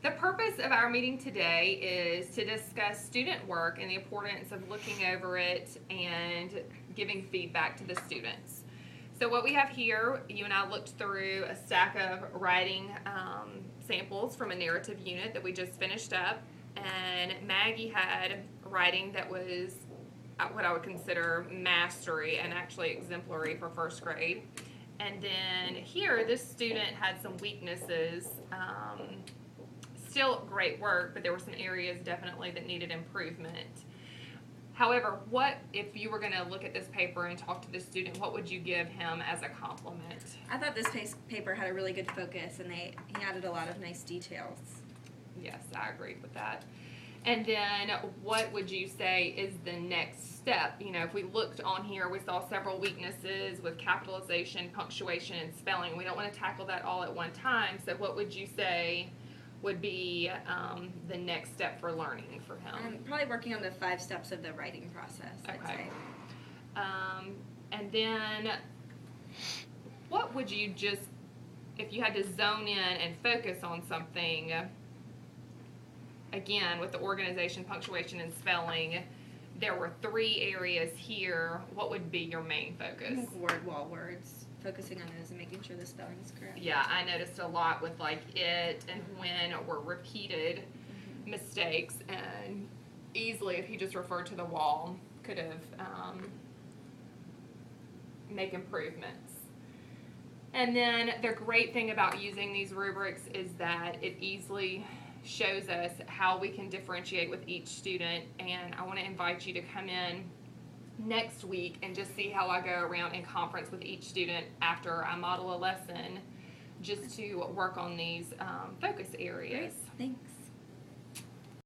The purpose of our meeting today is to discuss student work and the importance of looking over it and giving feedback to the students. So what we have here, you and I looked through a stack of writing samples from a narrative unit that we just finished up, and Maggie had writing that was what I would consider mastery and actually exemplary for first grade. And then here, this student had some weaknesses. Still great work, but there were some areas definitely that needed improvement. However, what if you were going to look at this paper and talk to the student, what would you give him as a compliment? I thought this paper had a really good focus, and he added a lot of nice details. Yes, I agree with that. And then what would you say is the next step? You know, if we looked on here, we saw several weaknesses with capitalization, punctuation, and spelling. We don't want to tackle that all at one time. So what would you say would be the next step for learning for him? Probably working on the 5 steps of the writing process, I'd say. And then what would you just, if you had to zone in and focus on something, again, with the organization, punctuation, and spelling, there were 3 areas here. What would be your main focus? I think word wall words, focusing on those and making sure the spelling is correct. Yeah, I noticed a lot with like it and when were repeated mistakes, and easily, if he just referred to the wall, could have make improvements. And then the great thing about using these rubrics is that it easily shows us how we can differentiate with each student, and I want to invite you to come in next week and just see how I go around in conference with each student after I model a lesson, just to work on these focus areas. Great. Thanks.